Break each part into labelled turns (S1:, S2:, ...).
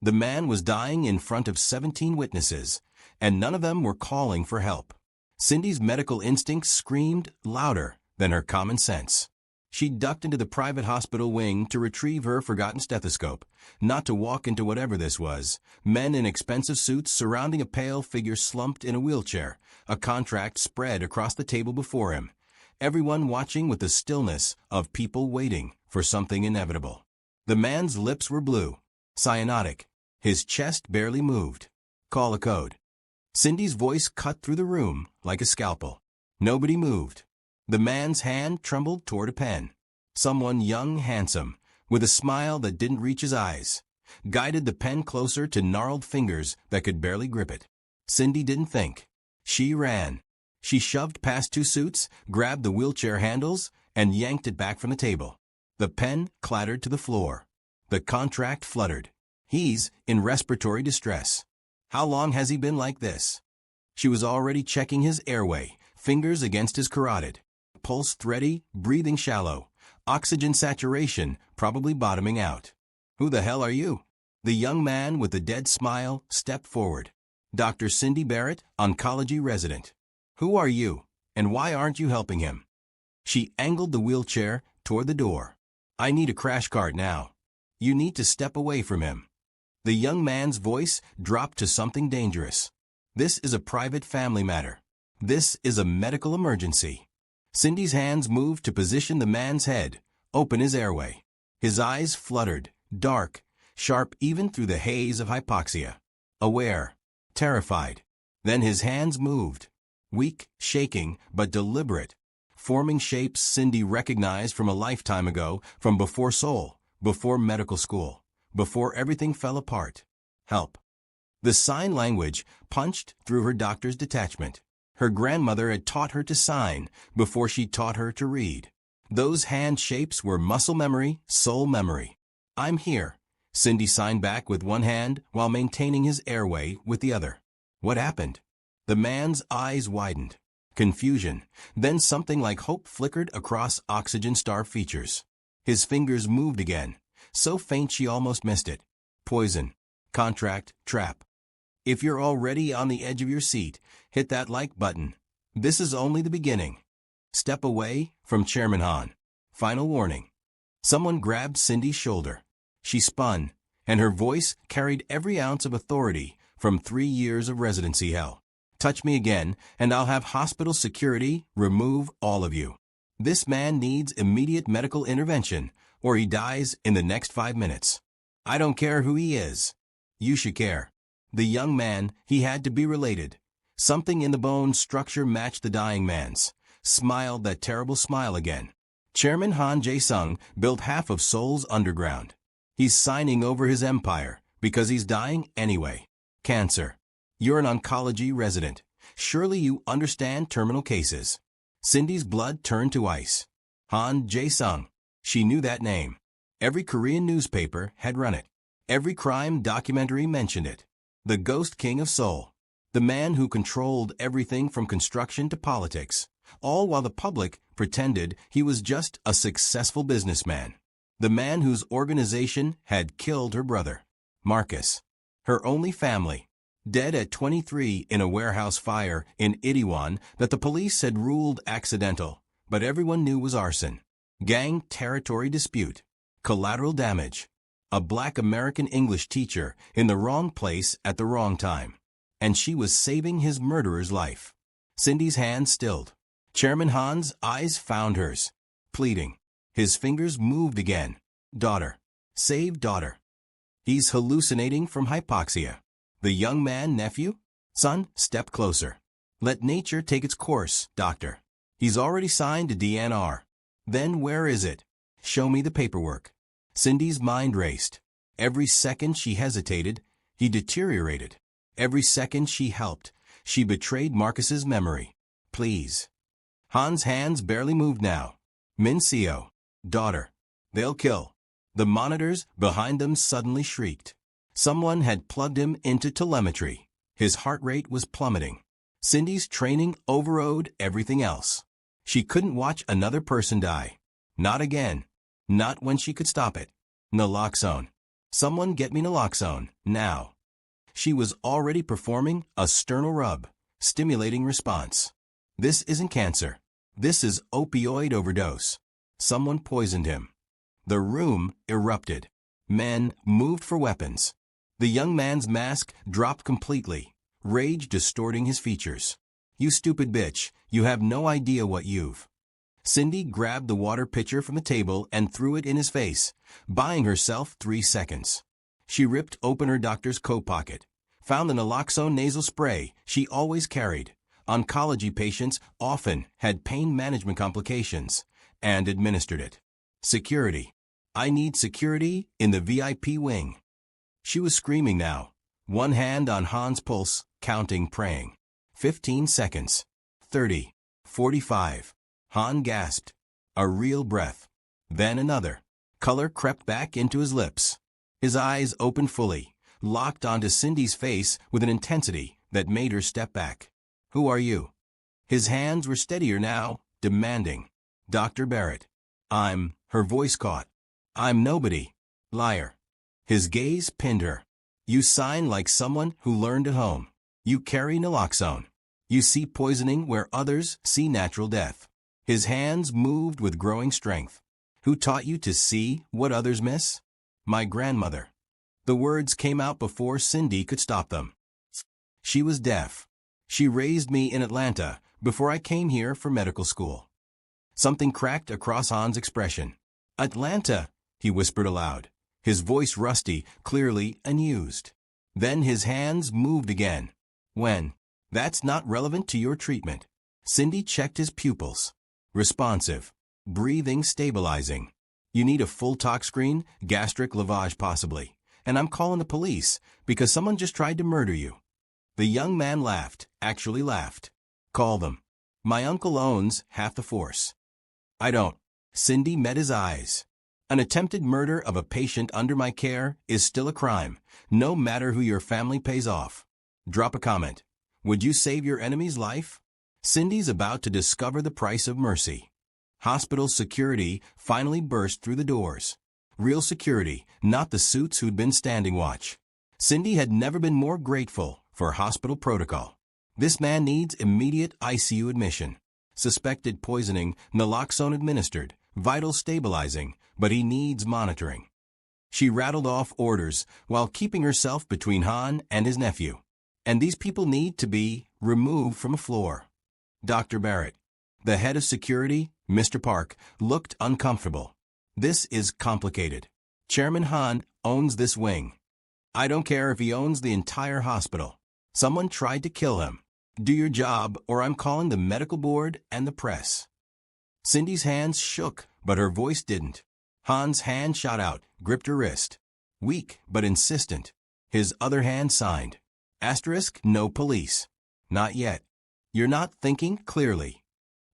S1: The man was dying in front of 17 witnesses, and none of them were calling for help. Cindy's medical instincts screamed louder than her common sense. She ducked into the private hospital wing to retrieve her forgotten stethoscope, not to walk into whatever this was. Men in expensive suits surrounding a pale figure slumped in a wheelchair, a contract spread across the table before him. Everyone watching with the stillness of people waiting for something inevitable. The man's lips were blue, cyanotic. His chest barely moved. Call a code. Cindy's voice cut through the room like a scalpel. Nobody moved. The man's hand trembled toward a pen. Someone young, handsome, with a smile that didn't reach his eyes, guided the pen closer to gnarled fingers that could barely grip it. Cindy didn't think. She ran. She shoved past 2 suits, grabbed the wheelchair handles, and yanked it back from the table. The pen clattered to the floor. The contract fluttered. He's in respiratory distress. How long has he been like this? She was already checking his airway, fingers against his carotid. Pulse thready, breathing shallow. Oxygen saturation probably bottoming out. Who the hell are you? The young man with the dead smile stepped forward. Dr. Cindy Barrett, oncology resident. Who are you, and why aren't you helping him? She angled the wheelchair toward the door. I need a crash cart now. You need to step away from him. The young man's voice dropped to something dangerous. This is a private family matter. This is a medical emergency. Cindy's hands moved to position the man's head, open his airway. His eyes fluttered, dark, sharp even through the haze of hypoxia. Aware, terrified. Then his hands moved. Weak, shaking, but deliberate. Forming shapes Cindy recognized from a lifetime ago, from before Seoul, before medical school, before everything fell apart. Help. The sign language punched through her doctor's detachment. Her grandmother had taught her to sign before she taught her to read. Those hand shapes were muscle memory, soul memory. I'm here. Cindy signed back with one hand while maintaining his airway with the other. What happened? The man's eyes widened. Confusion, then something like hope flickered across oxygen-starved features. His fingers moved again, so faint she almost missed it. Poison. Contract. Trap. If you're already on the edge of your seat, hit that like button. This is only the beginning. Step away from Chairman Han. Final warning. Someone grabbed Cindy's shoulder. She spun, and her voice carried every ounce of authority from 3 years of residency hell. Touch me again, and I'll have hospital security remove all of you. This man needs immediate medical intervention, or he dies in the next 5 minutes. I don't care who he is. You should care. The young man, he had to be related. Something in the bone structure matched the dying man's. Smiled that terrible smile again. Chairman Han Jae-sung built half of Seoul's underground. He's signing over his empire because he's dying anyway. Cancer. You're an oncology resident. Surely you understand terminal cases. Cindy's blood turned to ice. Han Jae-sung. She knew that name. Every Korean newspaper had run it. Every crime documentary mentioned it. The Ghost King of Seoul. The man who controlled everything from construction to politics, all while the public pretended he was just a successful businessman. The man whose organization had killed her brother, Marcus. Her only family, dead at 23 in a warehouse fire in Itaewon that the police had ruled accidental, but everyone knew was arson. Gang territory dispute, collateral damage. A black American English teacher in the wrong place at the wrong time. And she was saving his murderer's life. Cindy's hand stilled. Chairman Han's eyes found hers, pleading. His fingers moved again. Daughter. Save daughter. He's hallucinating from hypoxia. The young man, nephew? Son, step closer. Let nature take its course, doctor. He's already signed a DNR. Then where is it? Show me the paperwork. Cindy's mind raced. Every second she hesitated, he deteriorated. Every second she helped, she betrayed Marcus's memory. Please. Han's hands barely moved now. Min Seo. Daughter. They'll kill. The monitors behind them suddenly shrieked. Someone had plugged him into telemetry. His heart rate was plummeting. Cindy's training overrode everything else. She couldn't watch another person die. Not again. Not when she could stop it. Naloxone. Someone get me naloxone, now. She was already performing a sternal rub, stimulating response. This isn't cancer. This is opioid overdose. Someone poisoned him. The room erupted. Men moved for weapons. The young man's mask dropped completely, rage distorting his features. You stupid bitch, you have no idea what you've. Cindy grabbed the water pitcher from the table and threw it in his face, buying herself 3 seconds. She ripped open her doctor's coat pocket, found the naloxone nasal spray she always carried. Oncology patients often had pain management complications, and administered it. Security. I need security in the VIP wing. She was screaming now, one hand on Han's pulse, counting, praying. 15 seconds. 30. 45. Han gasped. A real breath. Then another. Color crept back into his lips. His eyes opened fully, locked onto Cindy's face with an intensity that made her step back. Who are you? His hands were steadier now, demanding. Dr. Barrett. Her voice caught. I'm nobody. Liar. His gaze pinned her. You sign like someone who learned at home. You carry naloxone. You see poisoning where others see natural death. His hands moved with growing strength. Who taught you to see what others miss? My grandmother. The words came out before Cindy could stop them. She was deaf. She raised me in Atlanta before I came here for medical school. Something cracked across Han's expression. Atlanta, he whispered aloud, his voice rusty, clearly unused. Then his hands moved again. When? That's not relevant to your treatment. Cindy checked his pupils. Responsive. Breathing stabilizing. You need a full talk screen, gastric lavage possibly. And I'm calling the police because someone just tried to murder you. The young man laughed, actually laughed. Call them. My uncle owns half the force. I don't. Cindy met his eyes. An attempted murder of a patient under my care is still a crime, no matter who your family pays off. Drop a comment. Would you save your enemy's life? Cindy's about to discover the price of mercy. Hospital security finally burst through the doors. Real security, not the suits who'd been standing watch. Cindy had never been more grateful for hospital protocol. This man needs immediate ICU admission. Suspected poisoning, naloxone administered, vital stabilizing, but he needs monitoring. She rattled off orders while keeping herself between Han and his nephew. And these people need to be removed from a floor. Dr. Barrett, the head of security, Mr. Park, looked uncomfortable. This is complicated. Chairman Han owns this wing. I don't care if he owns the entire hospital. Someone tried to kill him. Do your job, or I'm calling the medical board and the press. Cindy's hands shook, but her voice didn't. Han's hand shot out, gripped her wrist. Weak, but insistent. His other hand signed. Asterisk, no police. Not yet. You're not thinking clearly.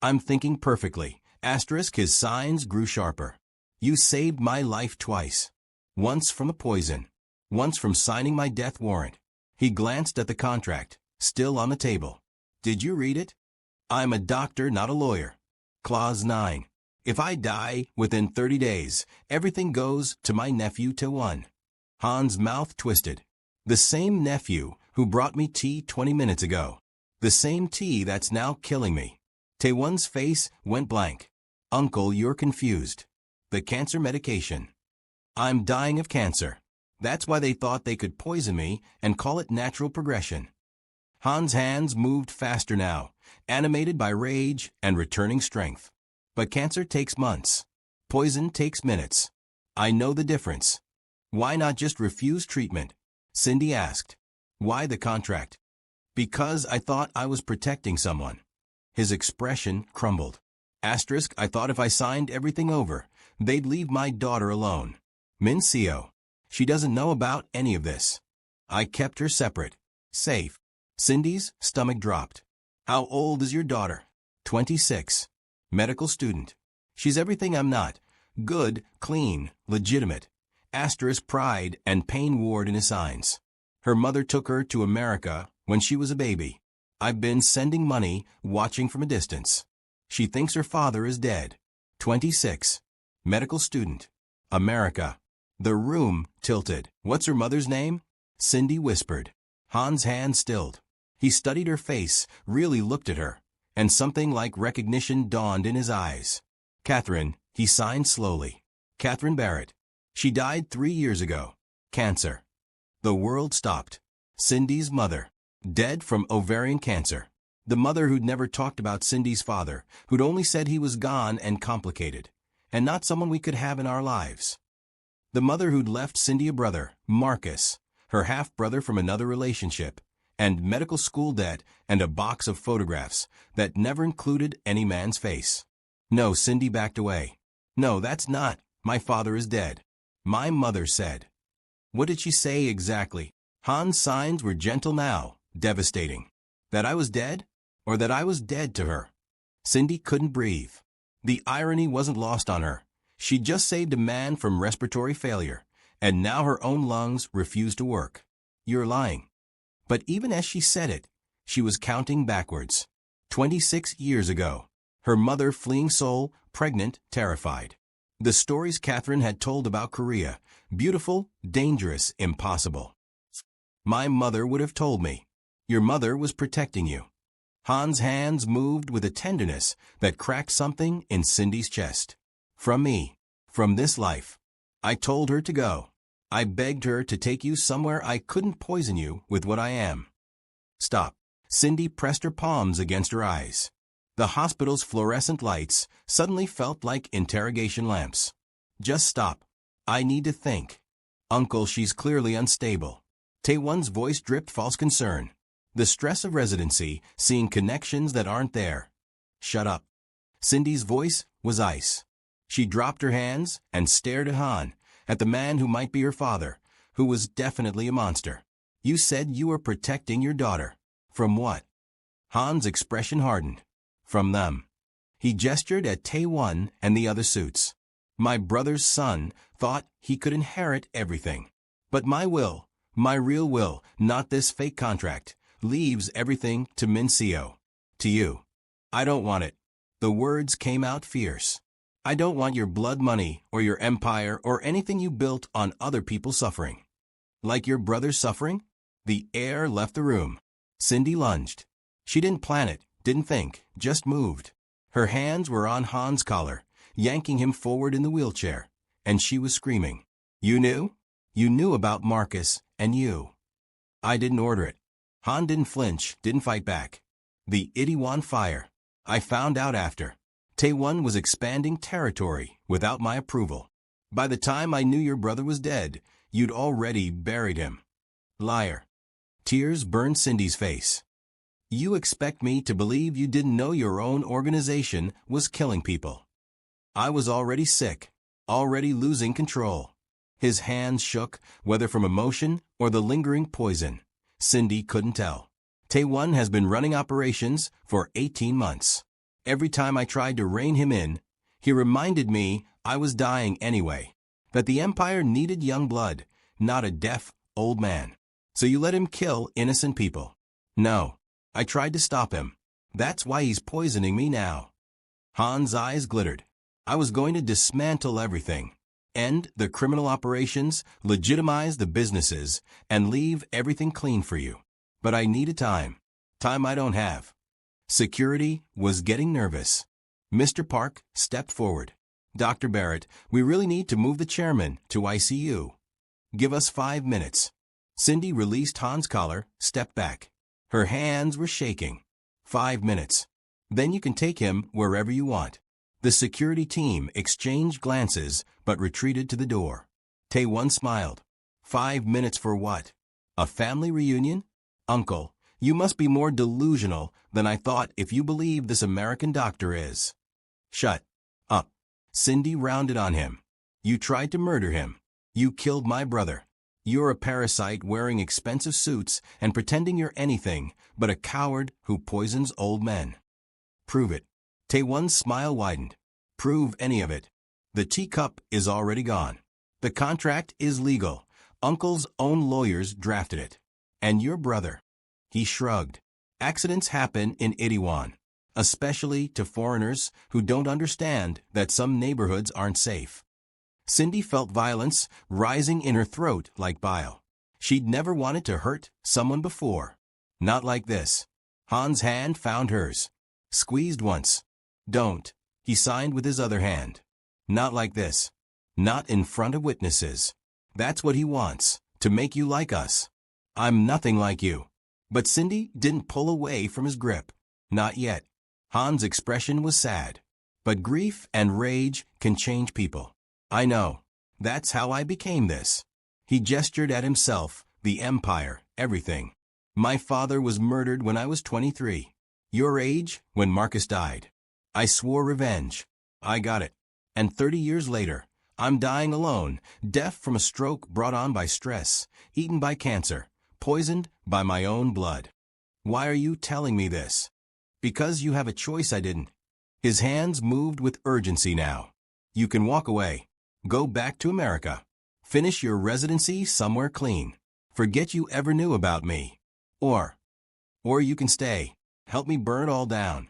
S1: I'm thinking perfectly. Asterisk, his signs grew sharper. You saved my life twice. Once from a poison. Once from signing my death warrant. He glanced at the contract, still on the table. Did you read it? I'm a doctor, not a lawyer. Clause 9. If I die within 30 days, everything goes to my nephew Taewon. Han's mouth twisted. The same nephew who brought me tea 20 minutes ago. The same tea that's now killing me. Taewon's face went blank. Uncle, you're confused. The cancer medication. I'm dying of cancer. That's why they thought they could poison me and call it natural progression. Han's hands moved faster now, animated by rage and returning strength. But cancer takes months. Poison takes minutes. I know the difference. Why not just refuse treatment? Cindy asked. Why the contract? Because I thought I was protecting someone. His expression crumbled. Asterisk, I thought if I signed everything over, they'd leave my daughter alone. Min Seo. She doesn't know about any of this. I kept her separate. Safe. Cindy's stomach dropped. How old is your daughter? 26. Medical student. She's everything I'm not. Good, clean, legitimate. Asterisk, pride and pain ward in his signs. Her mother took her to America when she was a baby. I've been sending money, watching from a distance. She thinks her father is dead. 26. Medical student. America. The room tilted. What's her mother's name? Cindy whispered. Han's hand stilled. He studied her face, really looked at her, and something like recognition dawned in his eyes. Catherine, he signed slowly. Catherine Barrett. She died 3 years ago. Cancer. The world stopped. Cindy's mother. Dead from ovarian cancer. The mother who'd never talked about Cindy's father, who'd only said he was gone and complicated, and not someone we could have in our lives. The mother who'd left Cindy a brother, Marcus, her half-brother from another relationship, and medical school debt and a box of photographs that never included any man's face. No, Cindy backed away. No, that's not. My father is dead. My mother said. What did she say exactly? Han's signs were gentle now, devastating. That I was dead? Or that I was dead to her? Cindy couldn't breathe. The irony wasn't lost on her. She'd just saved a man from respiratory failure, and now her own lungs refused to work. You're lying. But even as she said it, she was counting backwards. 26 years ago. Her mother fleeing Seoul, pregnant, terrified. The stories Catherine had told about Korea, beautiful, dangerous, impossible. My mother would have told me. Your mother was protecting you. Han's hands moved with a tenderness that cracked something in Cindy's chest. From me. From this life. I told her to go. I begged her to take you somewhere I couldn't poison you with what I am. Stop. Cindy pressed her palms against her eyes. The hospital's fluorescent lights suddenly felt like interrogation lamps. Just stop. I need to think. Uncle, she's clearly unstable. Taewon's voice dripped false concern. The stress of residency, seeing connections that aren't there. Shut up. Cindy's voice was ice. She dropped her hands and stared at Han, at the man who might be her father, who was definitely a monster. You said you were protecting your daughter. From what? Han's expression hardened. From them. He gestured at Taewon and the other suits. My brother's son thought he could inherit everything. But my will, my real will, not this fake contract, leaves everything to Min Seo. To you. I don't want it. The words came out fierce. I don't want your blood money or your empire or anything you built on other people's suffering. Like your brother's suffering? The air left the room. Cindy lunged. She didn't plan it, didn't think, just moved. Her hands were on Han's collar, yanking him forward in the wheelchair, and she was screaming. You knew? You knew about Marcus and you. I didn't order it. Han didn't flinch, didn't fight back. The Itaewon fire. I found out after. Taewon was expanding territory without my approval. By the time I knew your brother was dead, you'd already buried him. Liar. Tears burned Cindy's face. You expect me to believe you didn't know your own organization was killing people. I was already sick, already losing control. His hands shook, whether from emotion or the lingering poison. Cindy couldn't tell. Taewon has been running operations for 18 months. Every time I tried to rein him in, he reminded me I was dying anyway, that the empire needed young blood, not a deaf, old man. So you let him kill innocent people. No. I tried to stop him. That's why he's poisoning me now. Han's eyes glittered. I was going to dismantle everything. End the criminal operations, legitimize the businesses, and leave everything clean for you. But I needed time. Time I don't have. Security was getting nervous. Mr. Park stepped forward. Dr. Barrett, we really need to move the chairman to ICU. Give us 5 minutes. Cindy released Han's collar, stepped back. Her hands were shaking. 5 minutes. Then you can take him wherever you want. The security team exchanged glances but retreated to the door. Taewon smiled. 5 minutes for what? A family reunion? Uncle, you must be more delusional than I thought if you believe this American doctor is. Shut up. Cindy rounded on him. You tried to murder him. You killed my brother. You're a parasite wearing expensive suits and pretending you're anything but a coward who poisons old men. Prove it. Taewon's smile widened. Prove any of it. The teacup is already gone. The contract is legal. Uncle's own lawyers drafted it. And your brother. He shrugged. Accidents happen in Itaewon, especially to foreigners who don't understand that some neighborhoods aren't safe. Cindy felt violence rising in her throat like bile. She'd never wanted to hurt someone before. Not like this. Han's hand found hers. Squeezed once. Don't. He signed with his other hand. Not like this. Not in front of witnesses. That's what he wants, to make you like us. I'm nothing like you. But Cindy didn't pull away from his grip. Not yet. Han's expression was sad. But grief and rage can change people. I know. That's how I became this. He gestured at himself, the empire, everything. My father was murdered when I was 23. Your age, when Marcus died. I swore revenge. I got it. And 30 years later, I'm dying alone, deaf from a stroke brought on by stress, eaten by cancer, poisoned by my own blood. Why are you telling me this? Because you have a choice I didn't. His hands moved with urgency now. You can walk away. Go back to America. Finish your residency somewhere clean. Forget you ever knew about me. Or you can stay. Help me burn it all down.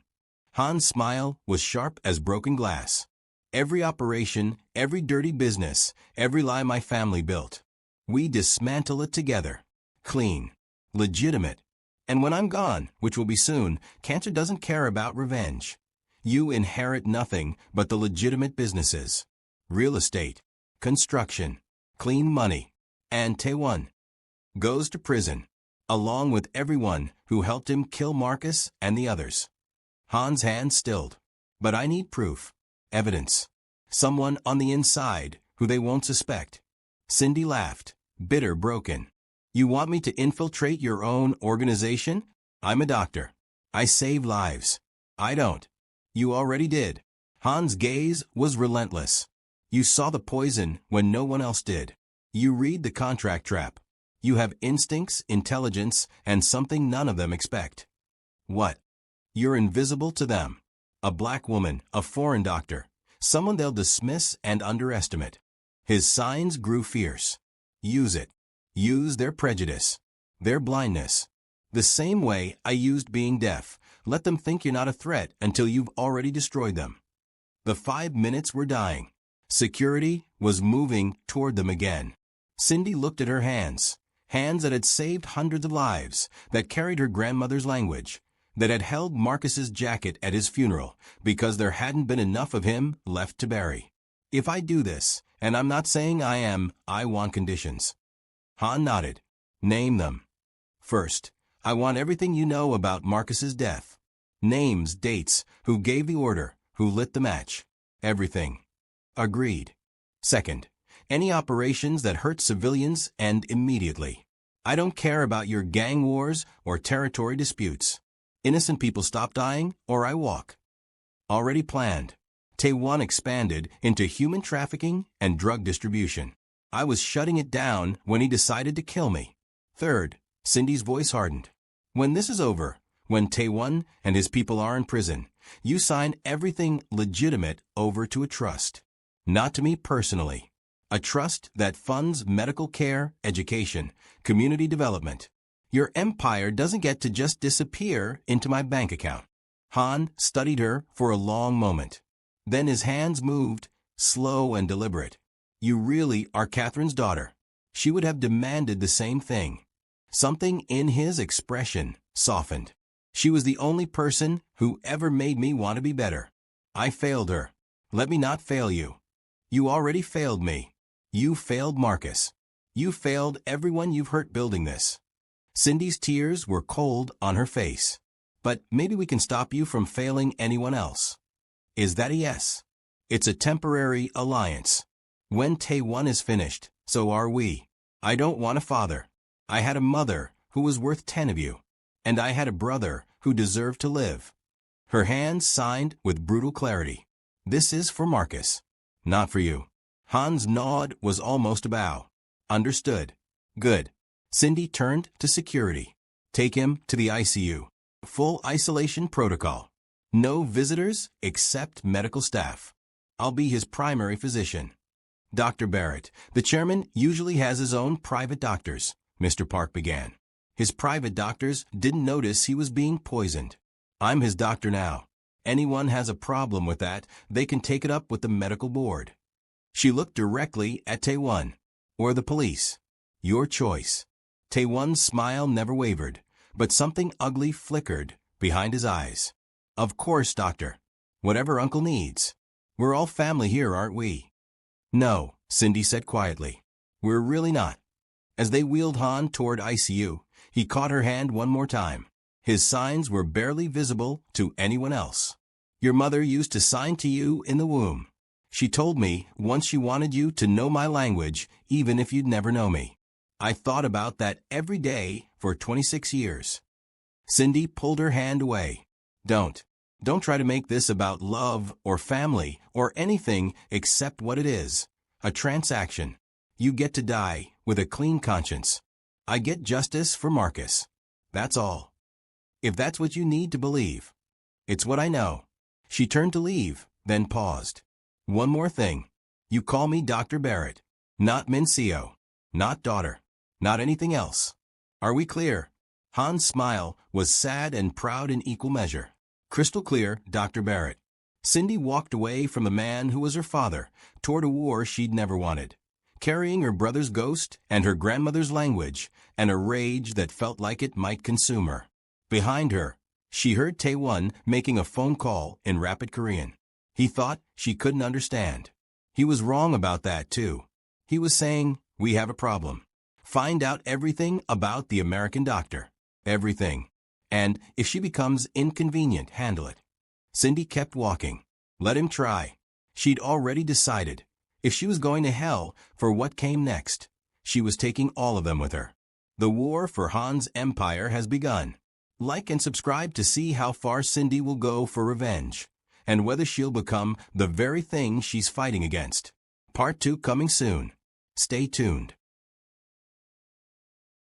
S1: Han's smile was sharp as broken glass. Every operation, every dirty business, every lie my family built. We dismantle it together. Clean. Legitimate. And when I'm gone, which will be soon, cancer doesn't care about revenge. You inherit nothing but the legitimate businesses. Real estate. Construction. Clean money. And Taewon goes to prison, along with everyone who helped him kill Marcus and the others. Han's hand stilled. But I need proof. Evidence. Someone on the inside who they won't suspect. Cindy laughed, bitter, broken. You want me to infiltrate your own organization? I'm a doctor. I save lives. I don't. You already did. Han's gaze was relentless. You saw the poison when no one else did. You read the contract trap. You have instincts, intelligence, and something none of them expect. What? You're invisible to them. A black woman, a foreign doctor, someone they'll dismiss and underestimate. His signs grew fierce. Use it. Use their prejudice. Their blindness. The same way I used being deaf. Let them think you're not a threat until you've already destroyed them. The 5 minutes were dying. Security was moving toward them again. Cindy looked at her hands. Hands that had saved hundreds of lives, that carried her grandmother's language, that had held Marcus's jacket at his funeral because there hadn't been enough of him left to bury. If I do this, and I'm not saying I am, I want conditions. Han nodded. Name them. First, I want everything you know about Marcus's death. Names, dates, who gave the order, who lit the match. Everything. Agreed. Second, any operations that hurt civilians and immediately. I don't care about your gang wars or territory disputes. Innocent people stop dying or I walk. Already planned. Taewon expanded into human trafficking and drug distribution. I was shutting it down when he decided to kill me. Third, Cindy's voice hardened. When this is over, when Taewon and his people are in prison, you sign everything legitimate over to a trust. Not to me personally. A trust that funds medical care, education, community development. Your empire doesn't get to just disappear into my bank account. Han studied her for a long moment. Then his hands moved, slow and deliberate. You really are Catherine's daughter. She would have demanded the same thing. Something in his expression softened. She was the only person who ever made me want to be better. I failed her. Let me not fail you. You already failed me. You failed Marcus. You failed everyone you've hurt building this. Cindy's tears were cold on her face. But maybe we can stop you from failing anyone else. Is that a yes? It's a temporary alliance. When Taewon is finished, so are we. I don't want a father. I had a mother who was worth 10 of you. And I had a brother who deserved to live. Her hands signed with brutal clarity. This is for Marcus. Not for you. Han's nod was almost a bow. Understood. Good. Cindy turned to security. Take him to the ICU. Full isolation protocol. No visitors except medical staff. I'll be his primary physician. Dr. Barrett, the chairman, usually has his own private doctors, Mr. Park began. His private doctors didn't notice he was being poisoned. I'm his doctor now. Anyone has a problem with that, they can take it up with the medical board. She looked directly at Taewon. Or the police. Your choice. Taewon's smile never wavered, but something ugly flickered behind his eyes. Of course, Doctor. Whatever Uncle needs. We're all family here, aren't we? No, Cindy said quietly. We're really not. As they wheeled Han toward ICU, he caught her hand one more time. His signs were barely visible to anyone else. Your mother used to sign to you in the womb. She told me once she wanted you to know my language, even if you'd never know me. I thought about that every day for 26 years. Cindy pulled her hand away. Don't try to make this about love or family or anything except what it is. A transaction. You get to die with a clean conscience. I get justice for Marcus. That's all. If that's what you need to believe. It's what I know. She turned to leave, then paused. One more thing. You call me Dr. Barrett. Not Mincio. Not daughter. Not anything else. Are we clear? Han's smile was sad and proud in equal measure. Crystal clear, Dr. Barrett. Cindy walked away from the man who was her father, toward a war she'd never wanted, carrying her brother's ghost and her grandmother's language, and a rage that felt like it might consume her. Behind her, she heard Taewon making a phone call in rapid Korean. He thought she couldn't understand. He was wrong about that, too. He was saying, we have a problem. Find out everything about the American doctor. Everything. And if she becomes inconvenient, handle it. Cindy kept walking. Let him try. She'd already decided. If she was going to hell for what came next, she was taking all of them with her. The war for Han's empire has begun. Like and subscribe to see how far Cindy will go for revenge, and whether she'll become the very thing she's fighting against. Part 2 coming soon. Stay tuned.